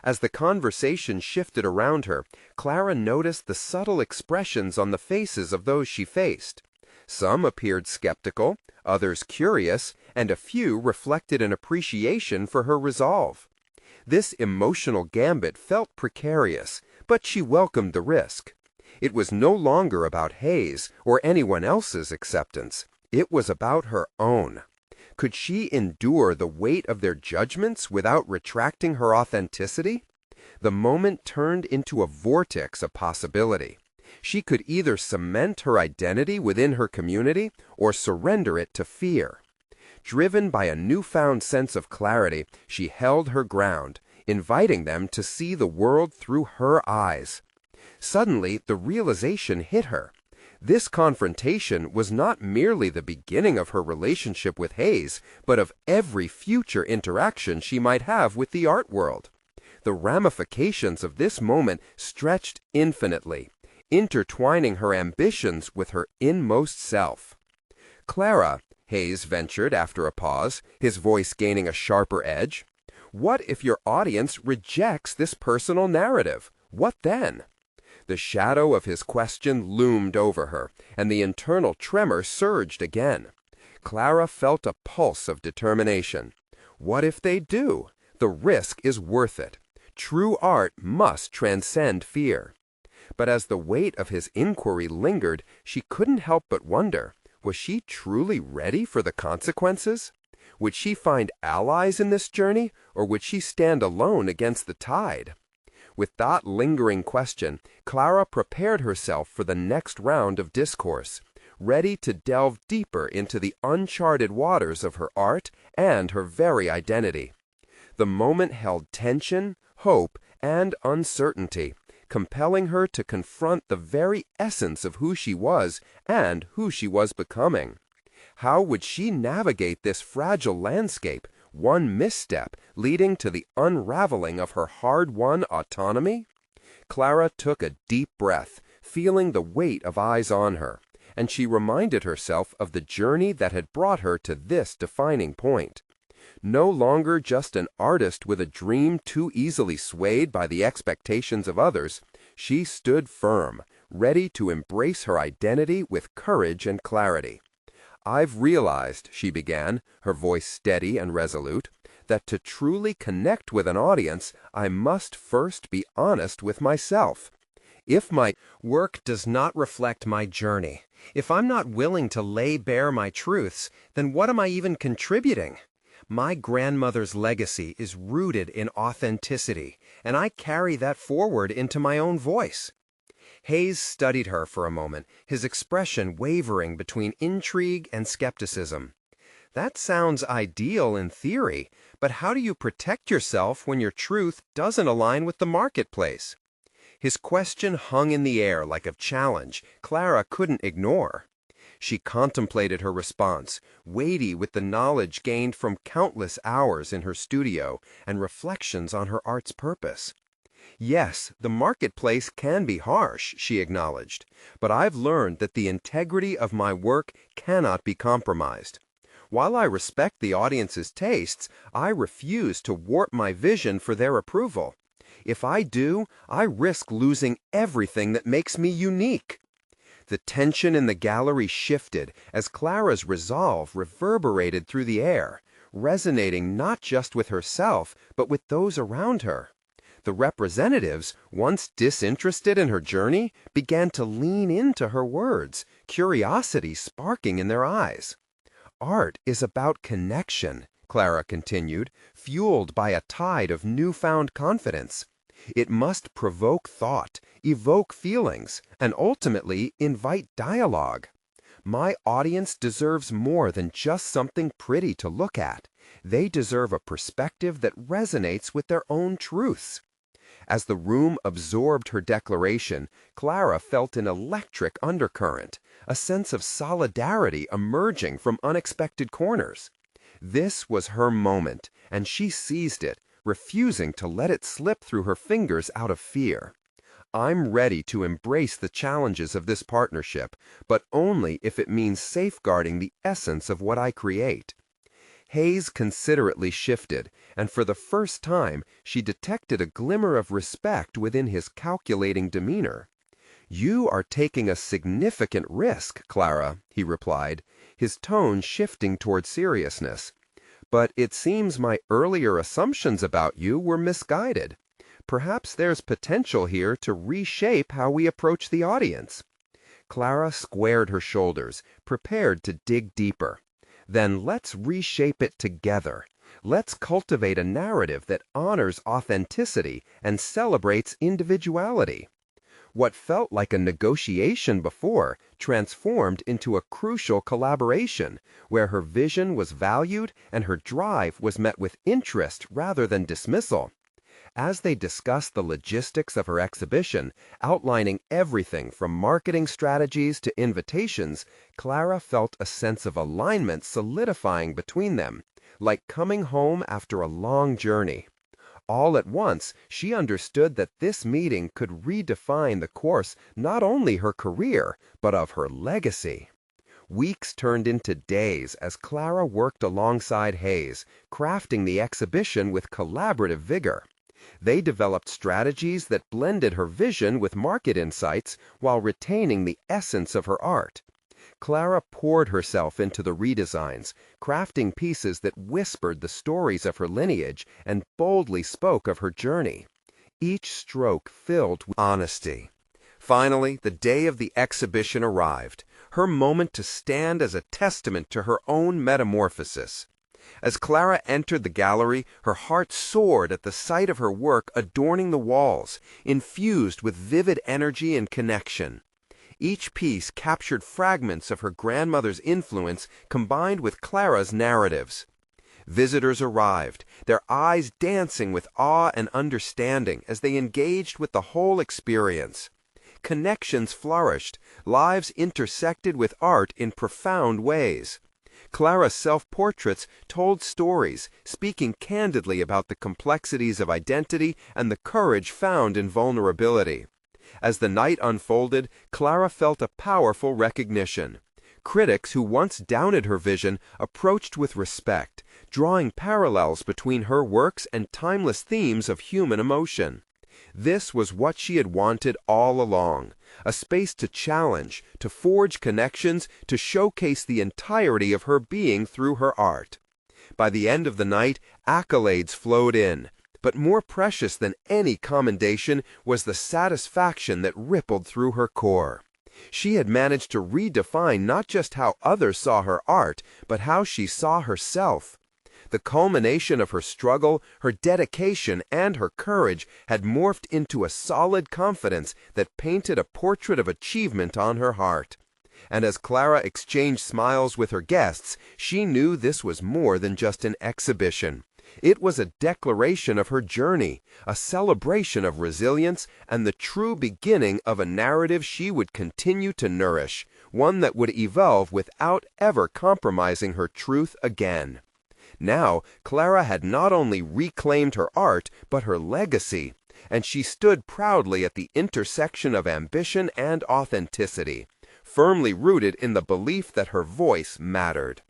As the conversation shifted around her, Clara noticed the subtle expressions on the faces of those she faced. Some appeared skeptical, others curious, and a few reflected an appreciation for her resolve. This emotional gambit felt precarious, but she welcomed the risk. It was no longer about Hayes or anyone else's acceptance. It was about her own. Could she endure the weight of their judgments without retracting her authenticity? The moment turned into a vortex of possibility. She could either cement her identity within her community or surrender it to fear. Driven by a newfound sense of clarity, she held her ground, inviting them to see the world through her eyes. Suddenly, the realization hit her. This confrontation was not merely the beginning of her relationship with Hayes, but of every future interaction she might have with the art world. The ramifications of this moment stretched infinitely, intertwining her ambitions with her inmost self. "Clara," Hayes ventured after a pause, his voice gaining a sharper edge, "what if your audience rejects this personal narrative? What then?" The shadow of his question loomed over her, and the internal tremor surged again. Clara felt a pulse of determination. What if they do? The risk is worth it. True art must transcend fear. But as the weight of his inquiry lingered, she couldn't help but wonder, was she truly ready for the consequences? Would she find allies in this journey, or would she stand alone against the tide? With that lingering question, Clara prepared herself for the next round of discourse, ready to delve deeper into the uncharted waters of her art and her very identity. The moment held tension, hope, and uncertainty, compelling her to confront the very essence of who she was and who she was becoming. How would she navigate this fragile landscape, one misstep leading to the unraveling of her hard-won autonomy? Clara took a deep breath, feeling the weight of eyes on her, and she reminded herself of the journey that had brought her to this defining point. No longer just an artist with a dream too easily swayed by the expectations of others, she stood firm, ready to embrace her identity with courage and clarity. "I've realized," she began, her voice steady and resolute, "that to truly connect with an audience, I must first be honest with myself. If my work does not reflect my journey, if I'm not willing to lay bare my truths, then what am I even contributing? My grandmother's legacy is rooted in authenticity, and I carry that forward into my own voice." Hayes studied her for a moment, his expression wavering between intrigue and skepticism. "That sounds ideal in theory, but how do you protect yourself when your truth doesn't align with the marketplace?" His question hung in the air like a challenge Clara couldn't ignore. She contemplated her response, weighty with the knowledge gained from countless hours in her studio and reflections on her art's purpose. "Yes, the marketplace can be harsh," she acknowledged, "but I've learned that the integrity of my work cannot be compromised. While I respect the audience's tastes, I refuse to warp my vision for their approval. If I do, I risk losing everything that makes me unique." The tension in the gallery shifted as Clara's resolve reverberated through the air, resonating not just with herself, but with those around her. The representatives, once disinterested in her journey, began to lean into her words, curiosity sparking in their eyes. "Art is about connection," Clara continued, fueled by a tide of newfound confidence. "It must provoke thought, evoke feelings, and ultimately invite dialogue. My audience deserves more than just something pretty to look at. They deserve a perspective that resonates with their own truths." As the room absorbed her declaration, Clara felt an electric undercurrent, a sense of solidarity emerging from unexpected corners. This was her moment, and she seized it, refusing to let it slip through her fingers out of fear. "I'm ready to embrace the challenges of this partnership, but only if it means safeguarding the essence of what I create." Hayes considerately shifted, and for the first time she detected a glimmer of respect within his calculating demeanor. "You are taking a significant risk, Clara," he replied, his tone shifting toward seriousness. "But it seems my earlier assumptions about you were misguided. Perhaps there's potential here to reshape how we approach the audience." Clara squared her shoulders, prepared to dig deeper. "Then let's reshape it together. Let's cultivate a narrative that honors authenticity and celebrates individuality." What felt like a negotiation before transformed into a crucial collaboration, where her vision was valued and her drive was met with interest rather than dismissal. As they discussed the logistics of her exhibition, outlining everything from marketing strategies to invitations, Clara felt a sense of alignment solidifying between them, like coming home after a long journey. All at once, she understood that this meeting could redefine the course not only her career, but of her legacy. Weeks turned into days as Clara worked alongside Hayes, crafting the exhibition with collaborative vigor. They developed strategies that blended her vision with market insights while retaining the essence of her art. Clara poured herself into the redesigns, crafting pieces that whispered the stories of her lineage and boldly spoke of her journey, each stroke filled with honesty. Finally, the day of the exhibition arrived, her moment to stand as a testament to her own metamorphosis. As Clara entered the gallery, her heart soared at the sight of her work adorning the walls, infused with vivid energy and connection. Each piece captured fragments of her grandmother's influence combined with Clara's narratives. Visitors arrived, their eyes dancing with awe and understanding as they engaged with the whole experience. Connections flourished, lives intersected with art in profound ways. Clara's self-portraits told stories, speaking candidly about the complexities of identity and the courage found in vulnerability. As the night unfolded, Clara felt a powerful recognition. Critics who once doubted her vision approached with respect, drawing parallels between her works and timeless themes of human emotion. This was what she had wanted all along, a space to challenge, to forge connections, to showcase the entirety of her being through her art. By the end of the night, accolades flowed in, but more precious than any commendation was the satisfaction that rippled through her core. She had managed to redefine not just how others saw her art, but how she saw herself. The culmination of her struggle, her dedication, and her courage had morphed into a solid confidence that painted a portrait of achievement on her heart. And as Clara exchanged smiles with her guests, she knew this was more than just an exhibition. It was a declaration of her journey, a celebration of resilience, and the true beginning of a narrative she would continue to nourish, one that would evolve without ever compromising her truth again. Now, Clara had not only reclaimed her art, but her legacy, and she stood proudly at the intersection of ambition and authenticity, firmly rooted in the belief that her voice mattered.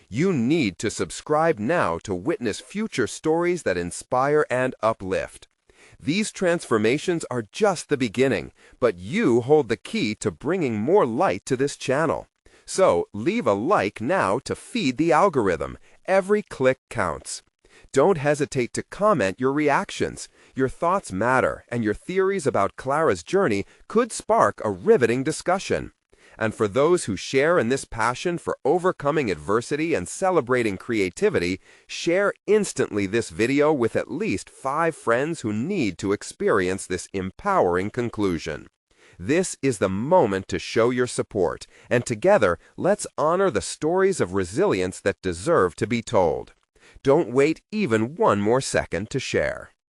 You need to subscribe now to witness future stories that inspire and uplift. These transformations are just the beginning, but you hold the key to bringing more light to this channel. So leave a like now to feed the algorithm. Every click counts. Don't hesitate to comment your reactions. Your thoughts matter, and your theories about Clara's journey could spark a riveting discussion. And for those who share in this passion for overcoming adversity and celebrating creativity, share instantly this video with at least 5 friends who need to experience this empowering conclusion. This is the moment to show your support, and together, let's honor the stories of resilience that deserve to be told. Don't wait even one more second to share.